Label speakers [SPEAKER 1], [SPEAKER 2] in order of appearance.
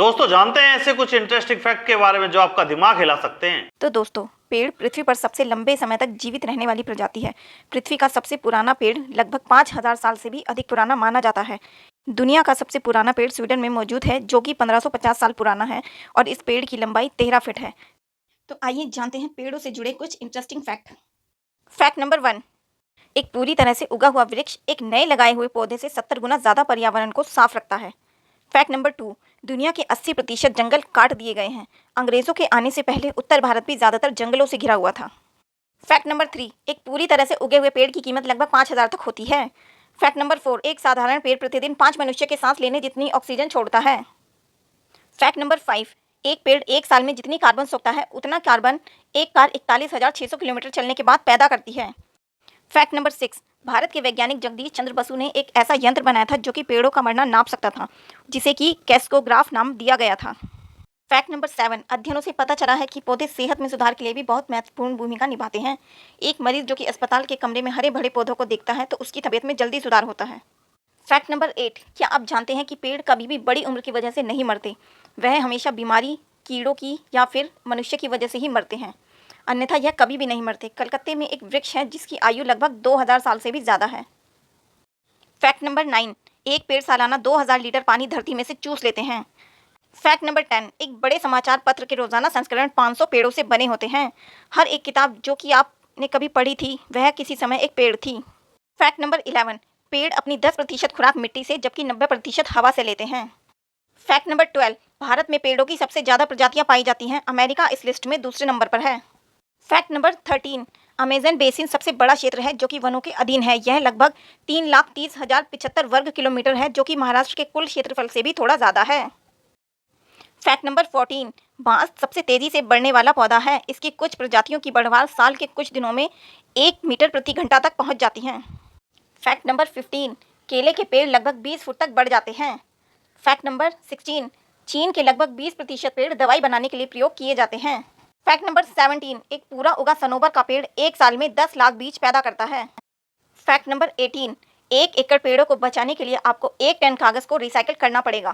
[SPEAKER 1] दोस्तों जानते हैं ऐसे कुछ इंटरेस्टिंग फैक्ट के बारे में जो आपका दिमाग हिला सकते हैं।
[SPEAKER 2] तो दोस्तों, पेड़ पृथ्वी पर सबसे लंबे समय तक जीवित रहने वाली प्रजाति है। पृथ्वी का सबसे पुराना पेड़ लगभग 5000 साल से भी अधिक पुराना माना जाता है। दुनिया का सबसे पुराना पेड़ स्वीडन में मौजूद है, जो कि 1550 साल पुराना है और इस पेड़ की लंबाई 13 फीट है। तो आइए जानते हैं पेड़ों से जुड़े कुछ इंटरेस्टिंग फैक्ट। फैक्ट नंबर 1, एक पूरी तरह से उगा हुआ वृक्ष एक नए लगाए हुए पौधे से 70 गुना ज़्यादा पर्यावरण को साफ रखता है। फैक्ट नंबर 2, दुनिया के 80% जंगल काट दिए गए हैं। अंग्रेजों के आने से पहले उत्तर भारत भी ज़्यादातर जंगलों से घिरा हुआ था। फैक्ट नंबर 3, एक पूरी तरह से उगे हुए पेड़ की कीमत लगभग 5000 तक होती है। फैक्ट नंबर 4, एक साधारण पेड़ प्रतिदिन 5 मनुष्य के सांस लेने जितनी ऑक्सीजन छोड़ता है। फैक्ट नंबर 5, एक पेड़ एक साल में जितनी कार्बन सोखता है उतना कार्बन एक कार 41,600 किलोमीटर चलने के बाद पैदा करती है। फैक्ट नंबर 6, भारत के वैज्ञानिक जगदीश चंद्र बसु ने एक ऐसा यंत्र बनाया था जो कि पेड़ों का मरना नाप सकता था, जिसे कि कैस्कोग्राफ नाम दिया गया था। फैक्ट नंबर 7, अध्ययनों से पता चला है कि पौधे सेहत में सुधार के लिए भी बहुत महत्वपूर्ण भूमिका निभाते हैं। एक मरीज जो कि अस्पताल के कमरे में हरे भरे पौधों को देखता है तो उसकी तबीयत में जल्दी सुधार होता है। फैक्ट नंबर 8, क्या आप जानते हैं कि पेड़ कभी भी बड़ी उम्र की वजह से नहीं मरते? वह हमेशा बीमारी, कीड़ों की या फिर मनुष्य की वजह से ही मरते हैं, अन्यथा यह कभी भी नहीं मरते। कलकत्ते में एक वृक्ष है जिसकी आयु लगभग 2000 साल से भी ज़्यादा है। फैक्ट नंबर 9, एक पेड़ सालाना 2000 लीटर पानी धरती में से चूस लेते हैं। फैक्ट नंबर 10, एक बड़े समाचार पत्र के रोजाना संस्करण 500 पेड़ों से बने होते हैं। हर एक किताब जो कि आपने कभी पढ़ी थी वह किसी समय एक पेड़ थी। फैक्ट नंबर 11, पेड़ अपनी 10% खुराक मिट्टी से जबकि 90% हवा से लेते हैं। फैक्ट नंबर 12, भारत में पेड़ों की सबसे ज़्यादा प्रजातियां पाई जाती हैं। अमेरिका इस लिस्ट में दूसरे नंबर पर है। फैक्ट नंबर 13, अमेज़न बेसिन सबसे बड़ा क्षेत्र है जो कि वनों के अधीन है। यह लगभग 3,30,075 वर्ग किलोमीटर है, जो कि महाराष्ट्र के कुल क्षेत्रफल से भी थोड़ा ज़्यादा है। फैक्ट नंबर 14, बांस सबसे तेज़ी से बढ़ने वाला पौधा है। इसकी कुछ प्रजातियों की बढ़वार साल के कुछ दिनों में 1 मीटर प्रति घंटा तक पहुंच जाती हैं। फैक्ट नंबर 15, केले के पेड़ लगभग 20 फुट तक बढ़ जाते हैं। फैक्ट नंबर 16, चीन के लगभग 20% पेड़ दवाई बनाने के लिए प्रयोग किए जाते हैं। फैक्ट नंबर 17, एक पूरा उगा सनोबर का पेड़ एक साल में 10 लाख बीज पैदा करता है। फैक्ट नंबर 18, 1 एकड़ पेड़ों को बचाने के लिए आपको 1 टन कागज़ को रिसाइकिल करना पड़ेगा।